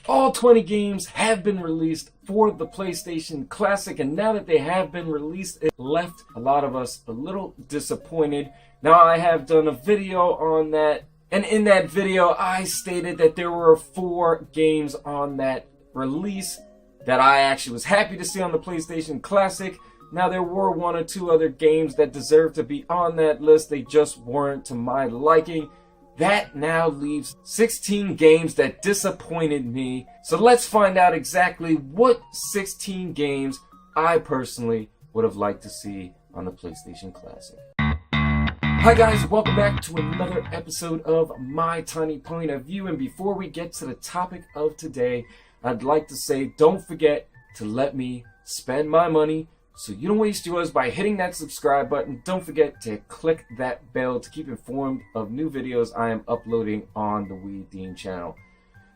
All 20 games have been released for the PlayStation Classic, and now that they have been released, it left a lot of us a little disappointed. Now, I have done a video on that, and in that video, I stated that there were 4 games on that release that I actually was happy to see on the PlayStation Classic. Now, there were 1 or 2 other games that deserved to be on that list. They just weren't to my liking. That now leaves 16 games that disappointed me. So let's find out exactly what 16 games I personally would have liked to see on the PlayStation Classic. Hi guys, welcome back to another episode of My Tiny Point of View. And before we get to the topic of today, I'd like to say don't forget to let me spend my money so you don't waste yours by hitting that subscribe button. Don't forget to click that bell to keep informed of new videos I am uploading on the Deem channel.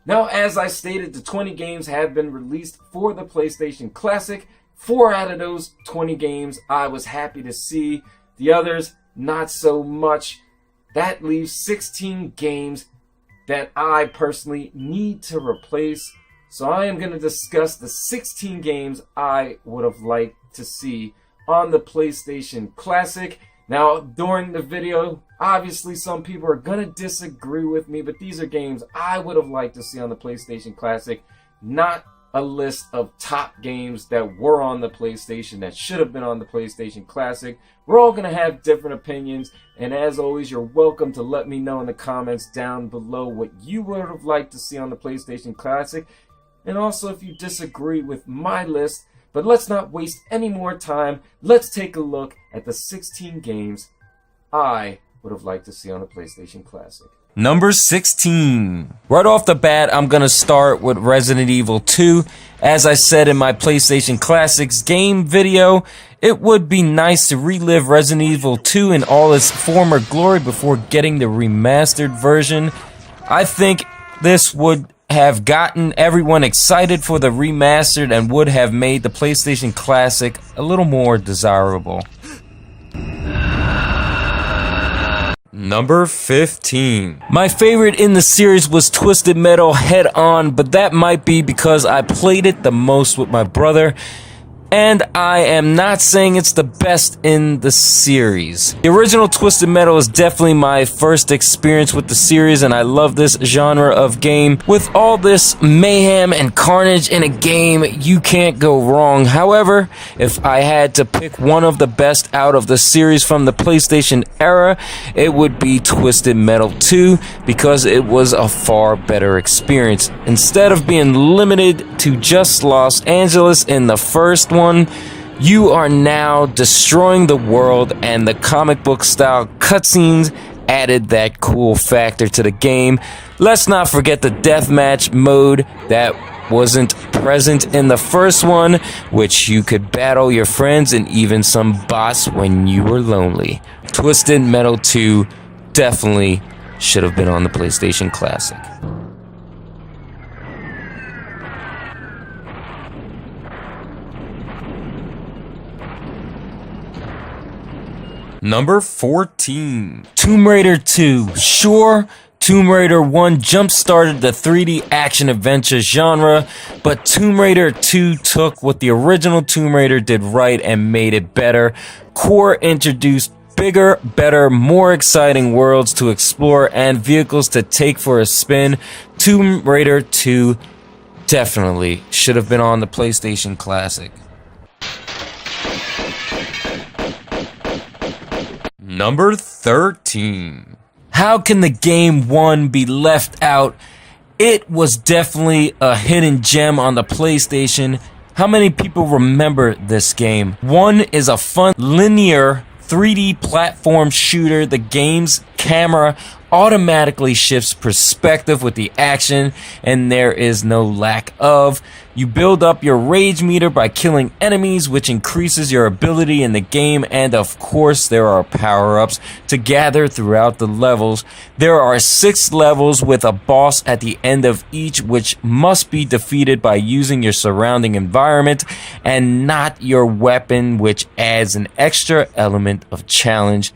Now, as I stated, the 20 games have been released for the PlayStation Classic. 4 out of those 20 games I was happy to see. The others, not so much. That leaves 16 games that I personally need to replace. So I am going to discuss the 16 games I would have liked to see on the PlayStation Classic. Now, during the video, obviously some people are going to disagree with me, but these are games I would have liked to see on the PlayStation Classic, not a list of top games that were on the PlayStation that should have been on the PlayStation Classic. We're all going to have different opinions, and as always, you're welcome to let me know in the comments down below what you would have liked to see on the PlayStation Classic, and also if you disagree with my list. But let's not waste any more time. Let's take a look at the 16 games I would have liked to see on the PlayStation Classic. Number 16. Right off the bat, I'm going to start with Resident Evil 2. As I said in my PlayStation Classics game video, it would be nice to relive Resident Evil 2 in all its former glory before getting the remastered version. I think this would have gotten everyone excited for the remastered and would have made the PlayStation Classic a little more desirable. Number 15. My favorite in the series was Twisted Metal Head On, but that might be because I played it the most with my brother. And I am not saying it's the best in the series. The original Twisted Metal is definitely my first experience with the series, and I love this genre of game. With all this mayhem and carnage in a game, you can't go wrong. However, if I had to pick one of the best out of the series from the PlayStation era, it would be Twisted Metal 2, because it was a far better experience. Instead of being limited to just Los Angeles in the first one, you are now destroying the world, and the comic book style cutscenes added that cool factor to the game. Let's not forget the deathmatch mode that wasn't present in the first one, which you could battle your friends and even some boss when you were lonely. Twisted Metal 2 definitely should have been on the PlayStation Classic. Number 14. Tomb Raider 2. Sure, Tomb Raider 1 jump-started the 3D action-adventure genre, but Tomb Raider 2 took what the original Tomb Raider did right and made it better. Core introduced bigger, better, more exciting worlds to explore and vehicles to take for a spin. Tomb Raider 2 definitely should have been on the PlayStation Classic. Number 13. How can the game 1 be left out? It was definitely a hidden gem on the PlayStation. How many people remember this game? 1 is a fun, linear 3D platform shooter. The game's camera automatically shifts perspective with the action, and there is no lack of. You build up your rage meter by killing enemies, which increases your ability in the game, and of course there are power-ups to gather throughout the levels. There are 6 levels with a boss at the end of each, which must be defeated by using your surrounding environment and not your weapon, which adds an extra element of challenge.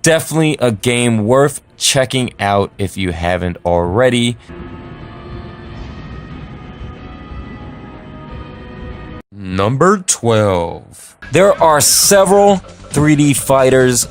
Definitely a game worth checking out if you haven't already. Number 12. There are several 3D fighters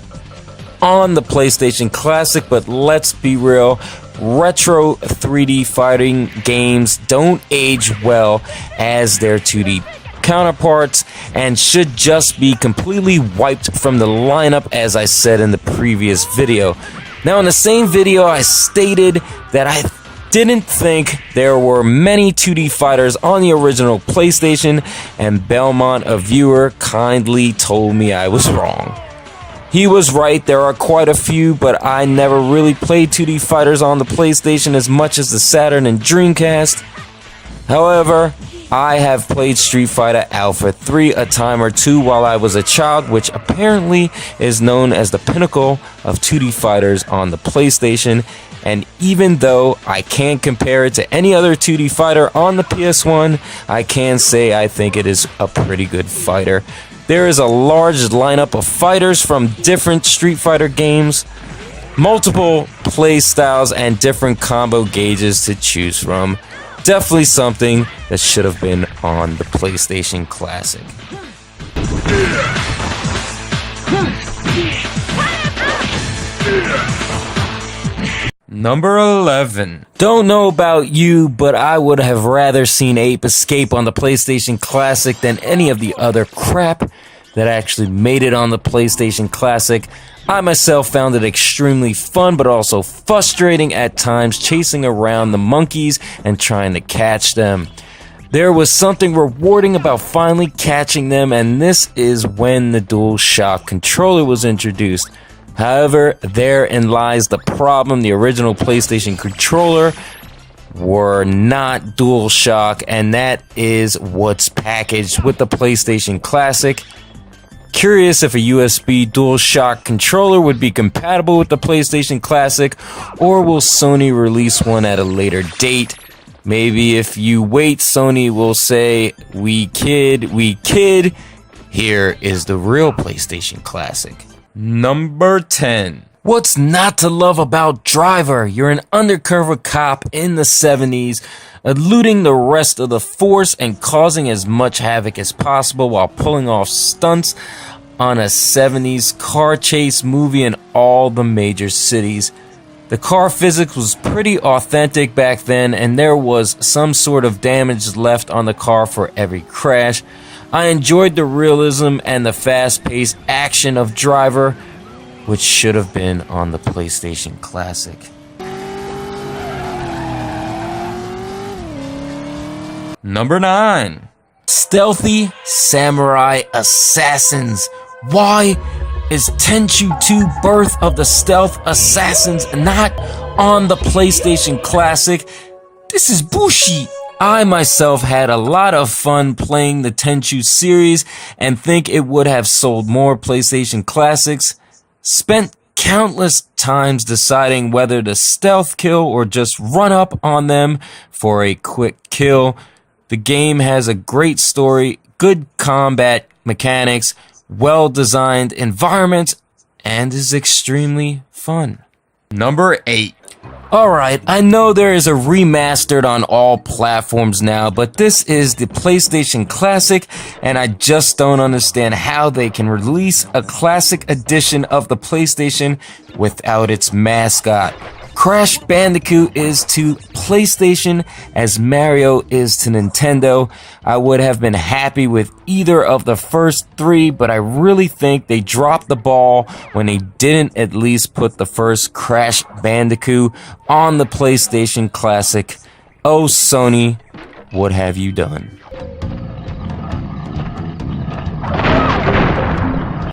on the PlayStation Classic, but let's be real, retro 3D fighting games don't age well as their 2D counterparts and should just be completely wiped from the lineup, as I said in the previous video. Now, in the same video, I stated that I didn't think there were many 2D fighters on the original PlayStation, and Belmont, a viewer, kindly told me I was wrong. He was right, there are quite a few, but I never really played 2D fighters on the PlayStation as much as the Saturn and Dreamcast. However, I have played Street Fighter Alpha 3 a time or two while I was a child, which apparently is known as the pinnacle of 2D fighters on the PlayStation. And even though I can't compare it to any other 2D fighter on the PS1, I can say I think it is a pretty good fighter. There is a large lineup of fighters from different Street Fighter games, multiple play styles, and different combo gauges to choose from. Definitely something that should have been on the PlayStation Classic. Number 11. Don't know about you, but I would have rather seen Ape Escape on the PlayStation Classic than any of the other crap that actually made it on the PlayStation Classic. I myself found it extremely fun, but also frustrating at times, chasing around the monkeys and trying to catch them. There was something rewarding about finally catching them, and this is when the DualShock controller was introduced. However, therein lies the problem. The original PlayStation controller were not DualShock, and that is what's packaged with the PlayStation Classic. Curious if a USB DualShock controller would be compatible with the PlayStation Classic, or will Sony release one at a later date? Maybe if you wait, Sony will say, we kid, here is the real PlayStation Classic. Number 10. What's not to love about Driver? You're an undercover cop in the 70s, eluding the rest of the force and causing as much havoc as possible while pulling off stunts on a 70s car chase movie in all the major cities. The car physics was pretty authentic back then, and there was some sort of damage left on the car for every crash. I enjoyed the realism and the fast-paced action of Driver, which should have been on the PlayStation Classic. Number 9. Stealthy Samurai Assassins. Why is Tenchu 2 Birth of the Stealth Assassins not on the PlayStation Classic? This is bullshit. I myself had a lot of fun playing the Tenchu series and think it would have sold more PlayStation Classics. Spent countless times deciding whether to stealth kill or just run up on them for a quick kill. The game has a great story, good combat mechanics, well-designed environments, and is extremely fun. Number 8. Alright, I know there is a remastered on all platforms now, but this is the PlayStation Classic, and I just don't understand how they can release a classic edition of the PlayStation without its mascot. Crash Bandicoot is to PlayStation as Mario is to Nintendo. I would have been happy with either of the first 3, but I really think they dropped the ball when they didn't at least put the first Crash Bandicoot on the PlayStation Classic. Oh, Sony, what have you done?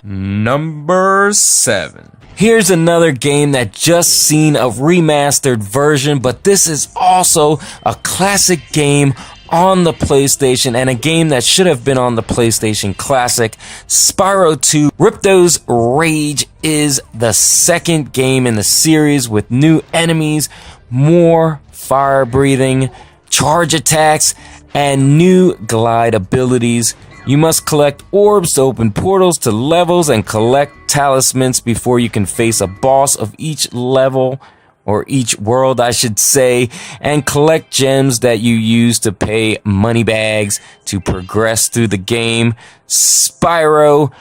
Number 7. Here's another game that just seen a remastered version, but this is also a classic game on the PlayStation and a game that should have been on the PlayStation Classic. Spyro 2 Ripto's Rage is the second game in the series with new enemies, more fire breathing, charge attacks, and new glide abilities. You must collect orbs to open portals to levels and collect talismans before you can face a boss of each level. or each world I should say, and collect gems that you use to pay money bags to progress through the game. Spyro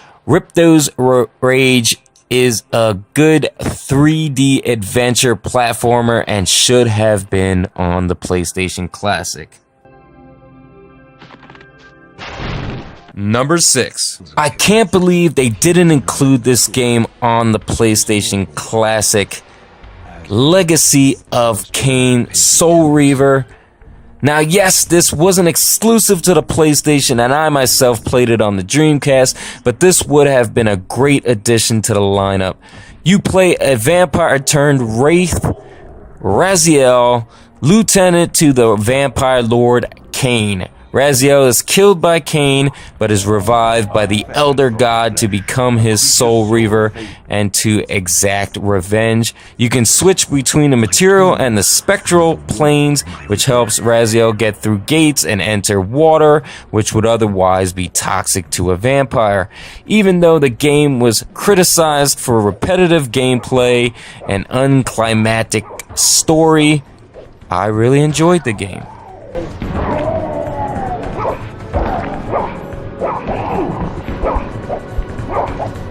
Rage is a good 3D adventure platformer and should have been on the PlayStation Classic. Number 6. I can't believe they didn't include this game on the PlayStation Classic. Legacy of Kain Soul Reaver. Now, yes, this wasn't exclusive to the PlayStation, and I myself played it on the Dreamcast, but this would have been a great addition to the lineup. You play a vampire turned Wraith, Raziel, lieutenant to the vampire lord Kain. Raziel is killed by Kain, but is revived by the Elder God to become his Soul Reaver and to exact revenge. You can switch between the material and the spectral planes, which helps Raziel get through gates and enter water, which would otherwise be toxic to a vampire. Even though the game was criticized for repetitive gameplay and unclimactic story, I really enjoyed the game.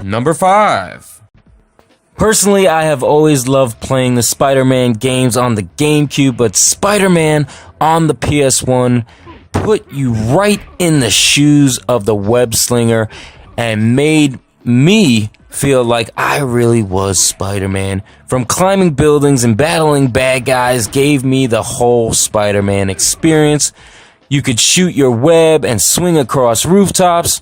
Number 5. Personally, I have always loved playing the Spider-Man games on the GameCube, but Spider-Man on the PS1 put you right in the shoes of the web slinger and made me feel like I really was Spider-Man. From climbing buildings and battling bad guys gave me the whole Spider-Man experience. You could shoot your web and swing across rooftops.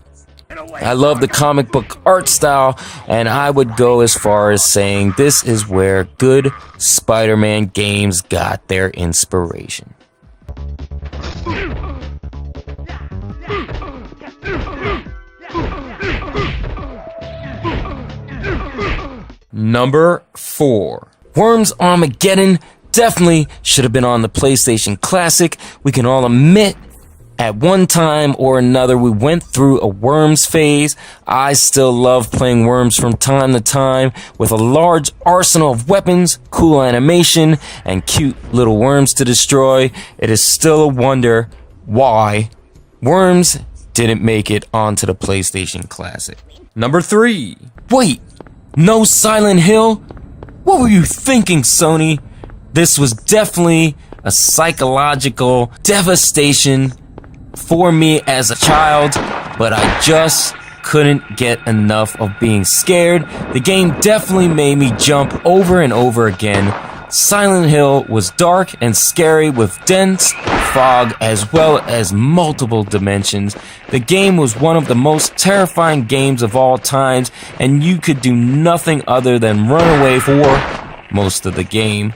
I love the comic book art style, and I would go as far as saying this is where good Spider-Man games got their inspiration. Number 4. Worms Armageddon definitely should have been on the PlayStation Classic. We can all admit at one time or another, we went through a Worms phase. I still love playing Worms from time to time. With a large arsenal of weapons, cool animation, and cute little worms to destroy, it is still a wonder why Worms didn't make it onto the PlayStation Classic. Number 3. Wait, no Silent Hill? What were you thinking, Sony? This was definitely a psychological devastation for me as a child, but I just couldn't get enough of being scared. The game definitely made me jump over and over again. Silent Hill was dark and scary with dense fog as well as multiple dimensions. The game was one of the most terrifying games of all times, and you could do nothing other than run away for most of the game.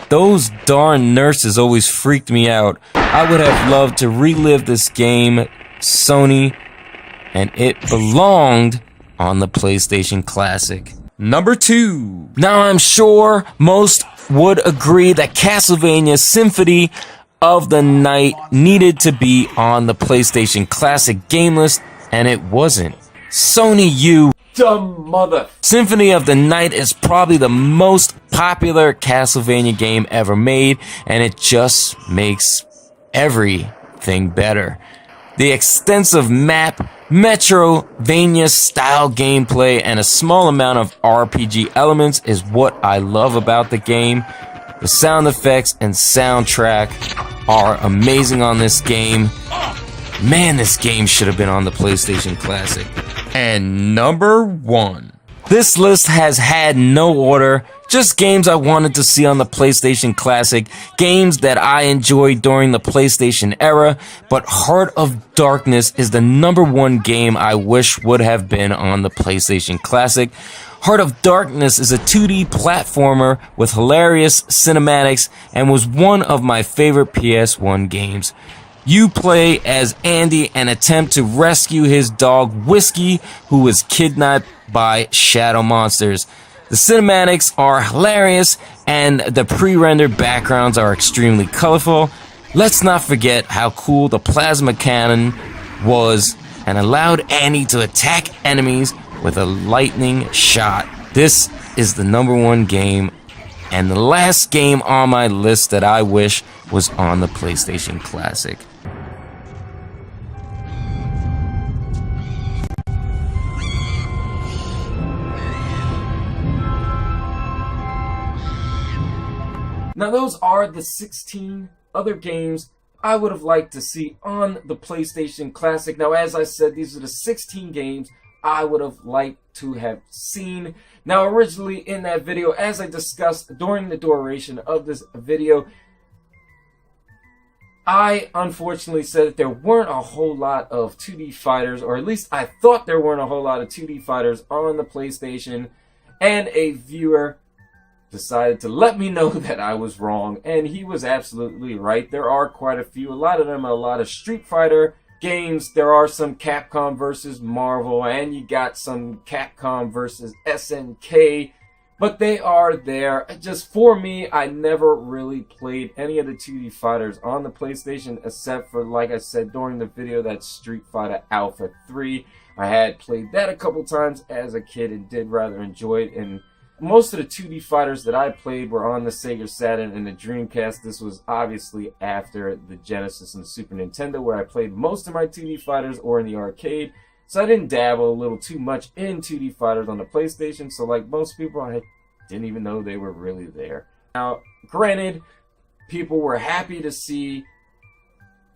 Those darn nurses always freaked me out. I would have loved to relive this game, Sony, and it belonged on the PlayStation Classic. Number 2. Now I'm sure most would agree that Castlevania Symphony of the Night needed to be on the PlayStation Classic game list, and it wasn't. Sony, you dumb mother. Symphony of the Night is probably the most popular Castlevania game ever made, and it just makes everything better. The extensive map, Metrovania style gameplay, and a small amount of RPG elements is what I love about the game. The sound effects and soundtrack are amazing on this game. Man, this game should have been on the PlayStation Classic. And number 1. This list has had no order, just games I wanted to see on the PlayStation Classic, games that I enjoyed during the PlayStation era, but Heart of Darkness is the number 1 game I wish would have been on the PlayStation Classic. Heart of Darkness is a 2D platformer with hilarious cinematics and was one of my favorite PS1 games. You play as Andy and attempt to rescue his dog Whiskey, who was kidnapped by shadow monsters. The cinematics are hilarious and the pre-rendered backgrounds are extremely colorful. Let's not forget how cool the plasma cannon was and allowed Andy to attack enemies with a lightning shot. This is the number 1 game And the last game on my list that I wish was on the PlayStation Classic. Now those are the 16 other games I would have liked to see on the PlayStation Classic. Now, as I said, these are the 16 games I would have liked to have seen. Now, originally in that video, as I discussed during the duration of this video, I unfortunately said that there weren't a whole lot of 2D fighters, or at least I thought there weren't a whole lot of 2D fighters on the PlayStation, and a viewer decided to let me know that I was wrong, and he was absolutely right. There are quite a few. A lot of them are a lot of Street Fighter games. There are some Capcom versus Marvel, and you got some Capcom versus SNK, but they are there. Just for me, I never really played any of the 2D fighters on the PlayStation, except for, like I said during the video, that Street Fighter Alpha 3. I had played that a couple times as a kid and did rather enjoy it, and most of the 2D fighters that I played were on the Sega Saturn and the Dreamcast. This was obviously after the Genesis and the Super Nintendo, where I played most of my 2D fighters, or in the arcade. So I didn't dabble a little too much in 2D fighters on the PlayStation. So like most people, I didn't even know they were really there. Now, granted, people were happy to see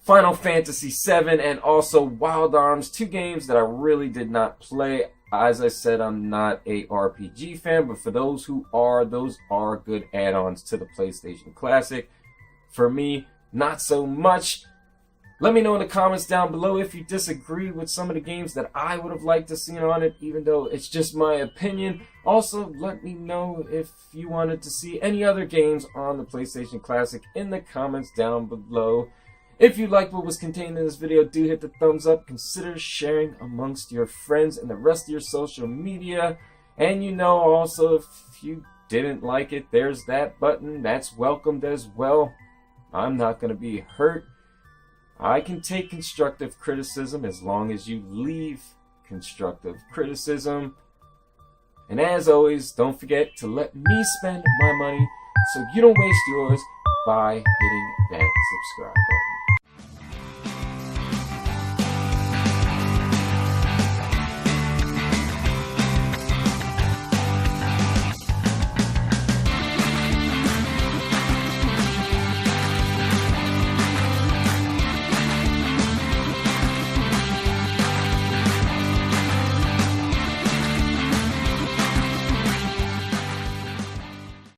Final Fantasy VII and also Wild Arms, two games that I really did not play. As I said, I'm not a RPG fan, but for those who are, those are good add-ons to the PlayStation Classic. For me, not so much. Let me know in the comments down below if you disagree with some of the games that I would have liked to see on it, even though it's just my opinion. Also, let me know if you wanted to see any other games on the PlayStation Classic in the comments down below. If you liked what was contained in this video, do hit the thumbs up. Consider sharing amongst your friends and the rest of your social media. And you know, also, if you didn't like it, there's that button. That's welcomed as well. I'm not going to be hurt. I can take constructive criticism as long as you leave constructive criticism. And as always, don't forget to let me spend my money so you don't waste yours by hitting that subscribe button.